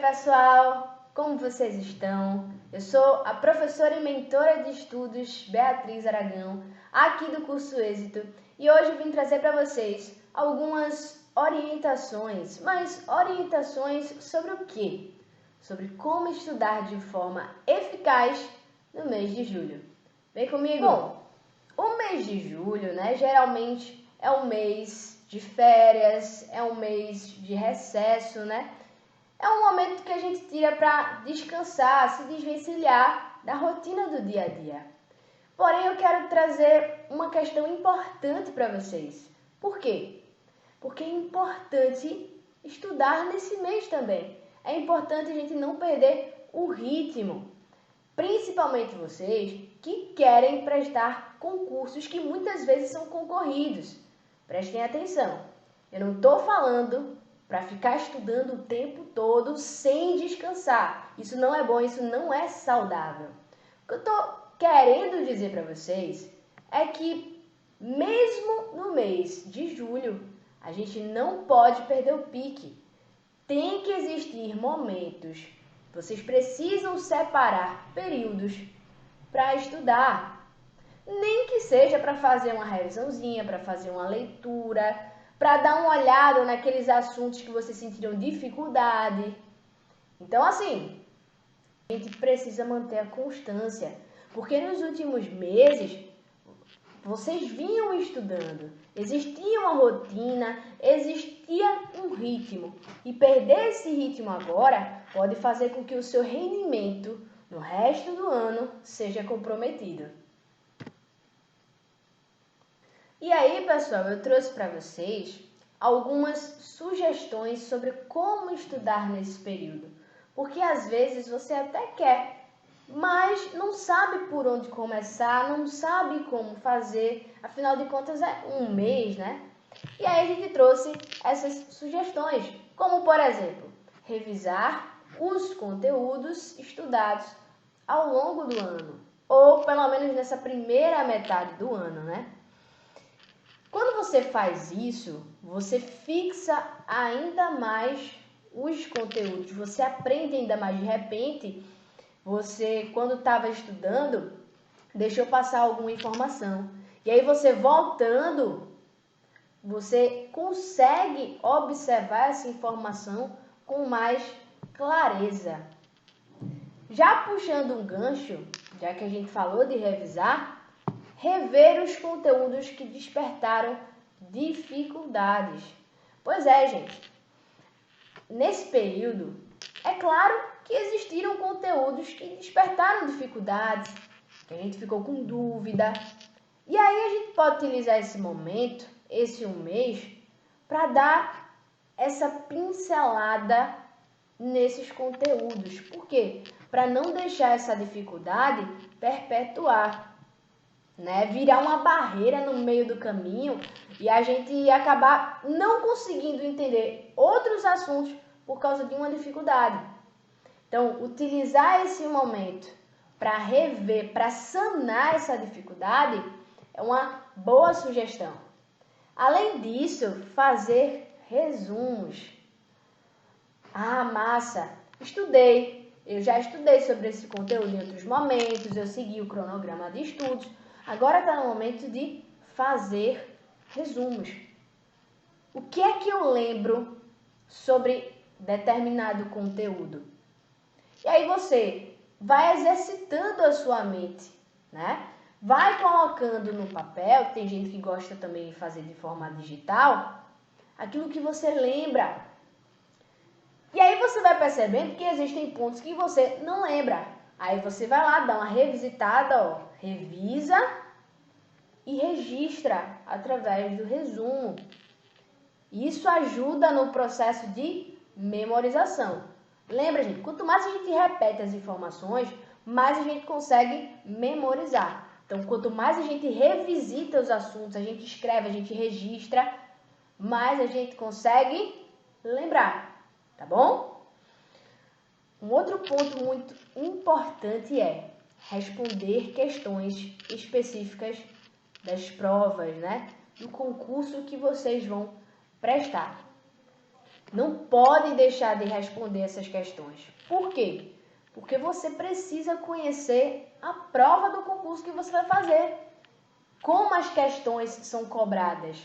pessoal! Como vocês estão? Eu sou a professora e mentora de estudos Beatriz Aragão, aqui do curso Êxito, e hoje eu vim trazer para vocês algumas orientações, mas orientações sobre o quê? Sobre como estudar de forma eficaz no mês de julho. Vem comigo! Bom, o mês de julho, geralmente é um mês de férias, é um mês de recesso, É um momento que a gente tira para descansar, se desvencilhar da rotina do dia a dia. Porém, eu quero trazer uma questão importante para vocês. Por quê? Porque é importante estudar nesse mês também. É importante a gente não perder o ritmo. Principalmente vocês que querem prestar concursos que muitas vezes são concorridos. Prestem atenção. Eu não estou falando para ficar estudando o tempo todo sem descansar. Isso não é bom, isso não é saudável. O que eu estou querendo dizer para vocês é que mesmo no mês de julho, a gente não pode perder o pique. Tem que existir momentos. Vocês precisam separar períodos para estudar. Nem que seja para fazer uma revisãozinha, para fazer uma leitura, para dar uma olhada naqueles assuntos que vocês sentiram dificuldade. Então, assim, a gente precisa manter a constância, porque nos últimos meses vocês vinham estudando, existia uma rotina, existia um ritmo, e perder esse ritmo agora pode fazer com que o seu rendimento no resto do ano seja comprometido. E aí, pessoal, eu trouxe para vocês algumas sugestões sobre como estudar nesse período. Porque às vezes você até quer, mas não sabe por onde começar, não sabe como fazer. Afinal de contas, é um mês, E aí a gente trouxe essas sugestões, como por exemplo, revisar os conteúdos estudados ao longo do ano, ou pelo menos nessa primeira metade do ano, Quando você faz isso, você fixa ainda mais os conteúdos, você aprende ainda mais. De repente, você, quando estava estudando, deixou passar alguma informação. E aí você voltando, você consegue observar essa informação com mais clareza. Já puxando um gancho, já que a gente falou de revisar, rever os conteúdos que despertaram dificuldades. Pois é, gente. Nesse período, é claro que existiram conteúdos que despertaram dificuldades, que a gente ficou com dúvida. E aí a gente pode utilizar esse momento, esse um mês, para dar essa pincelada nesses conteúdos. Por quê? Para não deixar essa dificuldade perpetuar. Virar uma barreira no meio do caminho e a gente acabar não conseguindo entender outros assuntos por causa de uma dificuldade. Então, utilizar esse momento para rever, para sanar essa dificuldade é uma boa sugestão. Além disso, fazer resumos. Ah, massa! Eu já estudei sobre esse conteúdo em outros momentos, eu segui o cronograma de estudos. Agora está no momento de fazer resumos. O que é que eu lembro sobre determinado conteúdo? E aí você vai exercitando a sua mente, Vai colocando no papel, tem gente que gosta também de fazer de forma digital, aquilo que você lembra. E aí você vai percebendo que existem pontos que você não lembra. Aí você vai lá, dá uma revisitada, revisa e registra através do resumo. Isso ajuda no processo de memorização. Lembra, gente, quanto mais a gente repete as informações, mais a gente consegue memorizar. Então, quanto mais a gente revisita os assuntos, a gente escreve, a gente registra, mais a gente consegue lembrar, tá bom? Um outro ponto muito importante é responder questões específicas das provas, do concurso que vocês vão prestar. Não pode deixar de responder essas questões. Por quê? Porque você precisa conhecer a prova do concurso que você vai fazer. Como as questões são cobradas.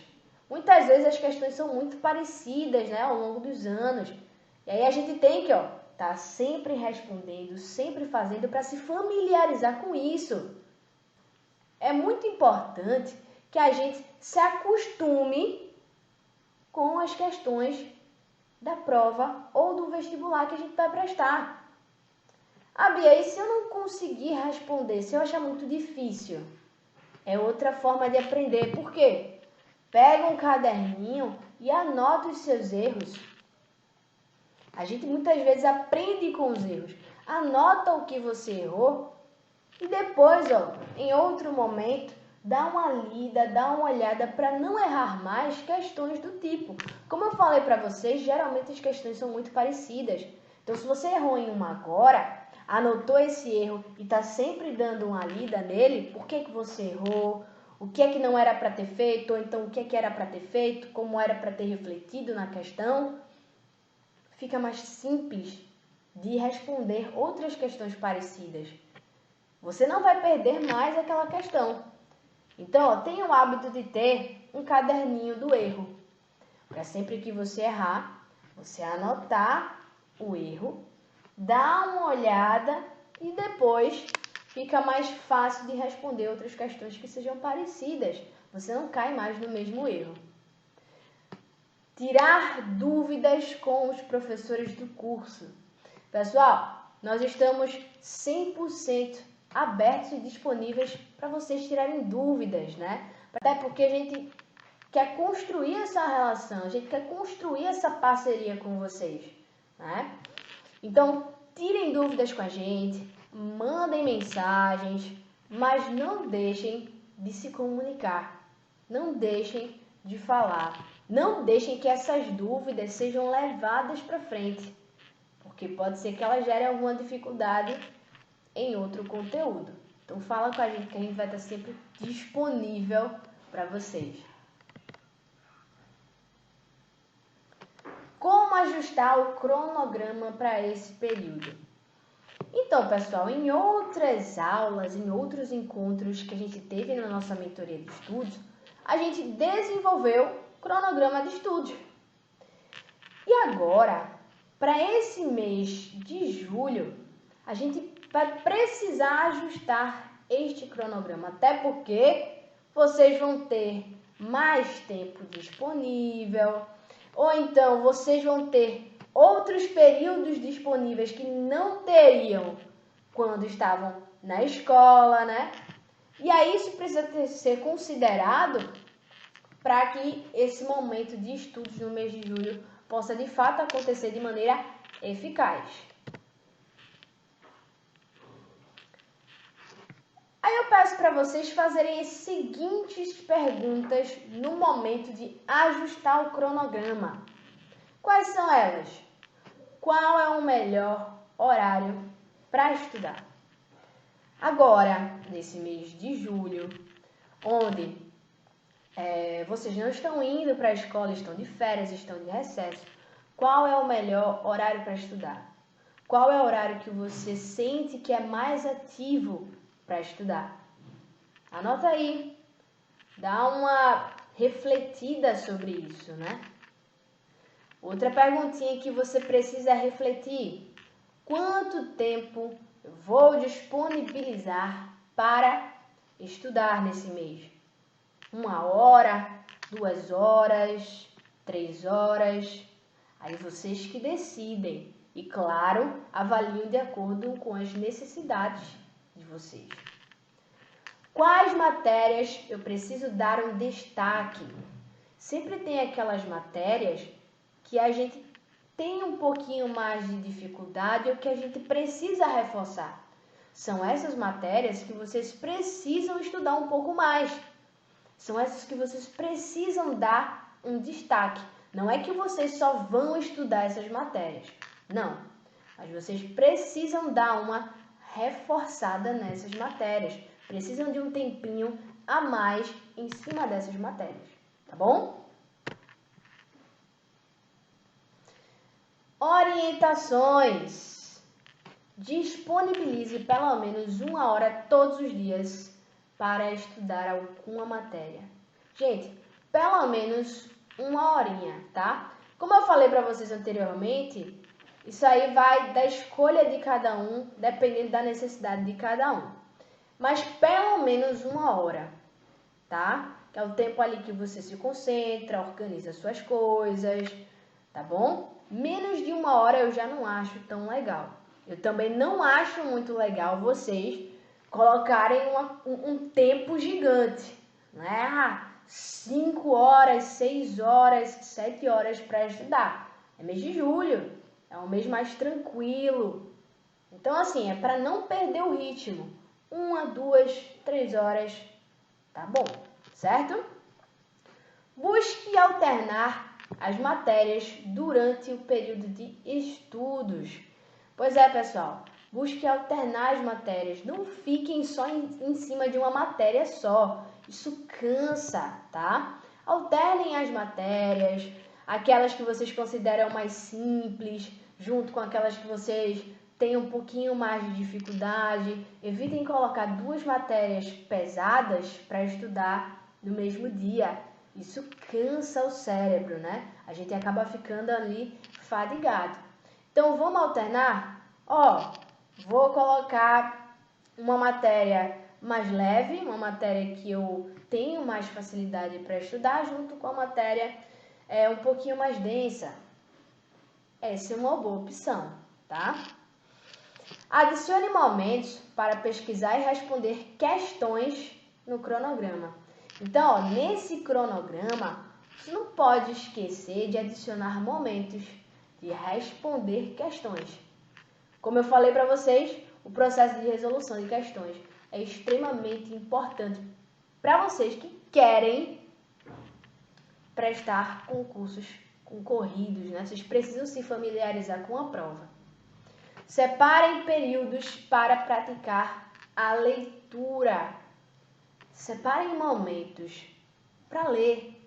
Muitas vezes as questões são muito parecidas, né, ao longo dos anos. E aí a gente tem que, tá sempre respondendo, sempre fazendo para se familiarizar com isso. É muito importante que a gente se acostume com as questões da prova ou do vestibular que a gente vai prestar. Bia, e se eu não conseguir responder, se eu achar muito difícil? É outra forma de aprender. Por quê? Pega um caderninho e anota os seus erros. A gente muitas vezes aprende com os erros. Anota o que você errou e depois, em outro momento, dá uma lida, dá uma olhada para não errar mais questões do tipo. Como eu falei para vocês, geralmente as questões são muito parecidas. Então, se você errou em uma agora, anotou esse erro e está sempre dando uma lida nele, por que você errou, o que é que não era para ter feito, ou então o que é que era para ter feito, como era para ter refletido na questão, fica mais simples de responder outras questões parecidas. Você não vai perder mais aquela questão. Então, tenha o hábito de ter um caderninho do erro. Para sempre que você errar, você anotar o erro, dar uma olhada e depois fica mais fácil de responder outras questões que sejam parecidas. Você não cai mais no mesmo erro. Tirar dúvidas com os professores do curso. Pessoal, nós estamos 100% abertos e disponíveis para vocês tirarem dúvidas, né? Até porque a gente quer construir essa relação, a gente quer construir essa parceria com vocês, né? Então, tirem dúvidas com a gente, mandem mensagens, mas não deixem de se comunicar, não deixem de falar, não deixem que essas dúvidas sejam levadas para frente, porque pode ser que elas gerem alguma dificuldade em outro conteúdo. Então, fala com a gente que a gente vai estar sempre disponível para vocês. Como ajustar o cronograma para esse período? Então, pessoal, em outras aulas, em outros encontros que a gente teve na nossa mentoria de estudos, a gente desenvolveu cronograma de estudos. E agora, para esse mês de julho, a gente vai precisar ajustar este cronograma, até porque vocês vão ter mais tempo disponível, ou então vocês vão ter outros períodos disponíveis que não teriam quando estavam na escola, né? E aí isso precisa ser considerado para que esse momento de estudos no mês de julho possa de fato acontecer de maneira eficaz. Aí eu peço para vocês fazerem as seguintes perguntas no momento de ajustar o cronograma. Quais são elas? Qual é o melhor horário para estudar? Agora, nesse mês de julho, onde vocês não estão indo para a escola, estão de férias, estão de recesso, qual é o melhor horário para estudar? Qual é o horário que você sente que é mais ativo para estudar? Anota aí, dá uma refletida sobre isso, né? Outra perguntinha que você precisa refletir: quanto tempo eu vou disponibilizar para estudar nesse mês? 1 hora, 2 horas, 3 horas? Aí vocês que decidem. E, claro, avaliam de acordo com as necessidades de vocês. Quais matérias eu preciso dar um destaque? Sempre tem aquelas matérias que a gente tem um pouquinho mais de dificuldade ou que a gente precisa reforçar. São essas matérias que vocês precisam estudar um pouco mais. São essas que vocês precisam dar um destaque. Não é que vocês só vão estudar essas matérias. Não. Mas vocês precisam dar uma reforçada nessas matérias. Precisam de um tempinho a mais em cima dessas matérias. Tá bom? Orientações. Disponibilize pelo menos 1 hora todos os dias para estudar alguma matéria. Gente, pelo menos 1 horinha, tá? Como eu falei para vocês anteriormente, isso aí vai da escolha de cada um, dependendo da necessidade de cada um. Mas pelo menos 1 hora, tá? Que é o tempo ali que você se concentra, organiza suas coisas, tá bom? Menos de 1 hora eu já não acho tão legal. Eu também não acho muito legal vocês colocarem um tempo gigante, né? 5 horas, 6 horas, 7 horas para estudar. É mês de julho, é um mês mais tranquilo. Então, assim, é para não perder o ritmo. 1, 2, 3 horas, tá bom, certo? Busque alternar as matérias durante o período de estudos. Pois é, pessoal, busque alternar as matérias. Não fiquem só em cima de uma matéria só. Isso cansa, tá? Alternem as matérias, aquelas que vocês consideram mais simples, junto com aquelas que vocês têm um pouquinho mais de dificuldade. Evitem colocar 2 matérias pesadas para estudar no mesmo dia. Isso cansa o cérebro, né? A gente acaba ficando ali fadigado. Então, vamos alternar? Vou colocar uma matéria mais leve, uma matéria que eu tenho mais facilidade para estudar, junto com a matéria um pouquinho mais densa. Essa é uma boa opção, tá? Adicione momentos para pesquisar e responder questões no cronograma. Então, nesse cronograma, você não pode esquecer de adicionar momentos de responder questões. Como eu falei para vocês, o processo de resolução de questões é extremamente importante para vocês que querem prestar concursos concorridos, né? Vocês precisam se familiarizar com a prova. Separem períodos para praticar a leitura. Separem momentos para ler.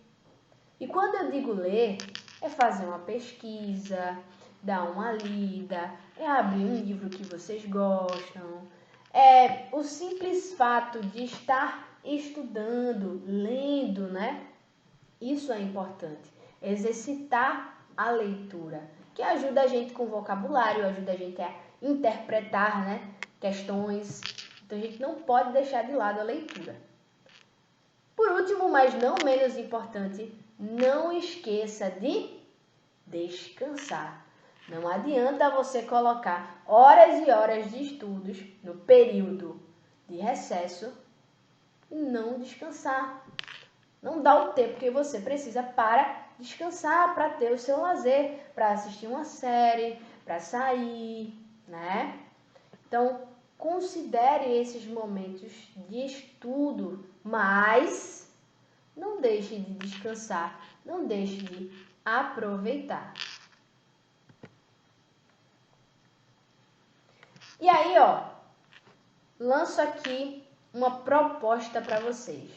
E quando eu digo ler, é fazer uma pesquisa, dar uma lida, é abrir um livro que vocês gostam. É o simples fato de estar estudando, lendo, né? Isso é importante. Exercitar a leitura, que ajuda a gente com vocabulário, ajuda a gente a interpretar, né, questões. Então a gente não pode deixar de lado a leitura. Por último, mas não menos importante, não esqueça de descansar. Não adianta você colocar horas e horas de estudos no período de recesso e não descansar. Não dá o tempo que você precisa para descansar, para ter o seu lazer, para assistir uma série, para sair, né? Então, considere esses momentos de estudo, mas não deixe de descansar, não deixe de aproveitar. E aí, lanço aqui uma proposta para vocês.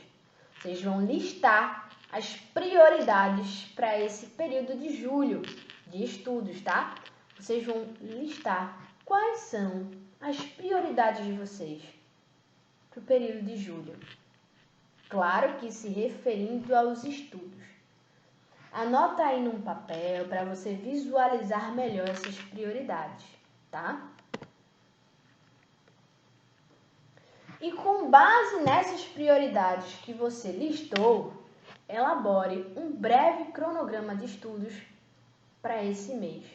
Vocês vão listar as prioridades para esse período de julho de estudos, tá? Vocês vão listar quais são as prioridades de vocês para o período de julho. Claro que se referindo aos estudos. Anota aí num papel para você visualizar melhor essas prioridades, tá? E com base nessas prioridades que você listou, elabore um breve cronograma de estudos para esse mês.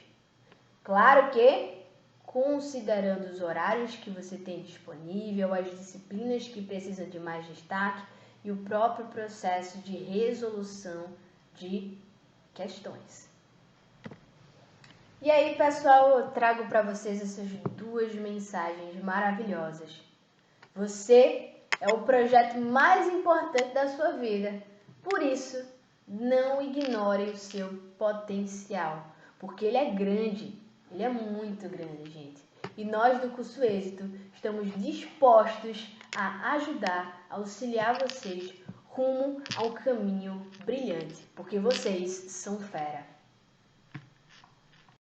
Claro que considerando os horários que você tem disponível, as disciplinas que precisam de mais destaque e o próprio processo de resolução de questões. E aí, pessoal, eu trago para vocês essas 2 mensagens maravilhosas. Você é o projeto mais importante da sua vida. Por isso, não ignore o seu potencial, porque ele é grande, ele é muito grande, gente. E nós do Curso Êxito estamos dispostos a ajudar, a auxiliar vocês rumo ao caminho brilhante, porque vocês são fera.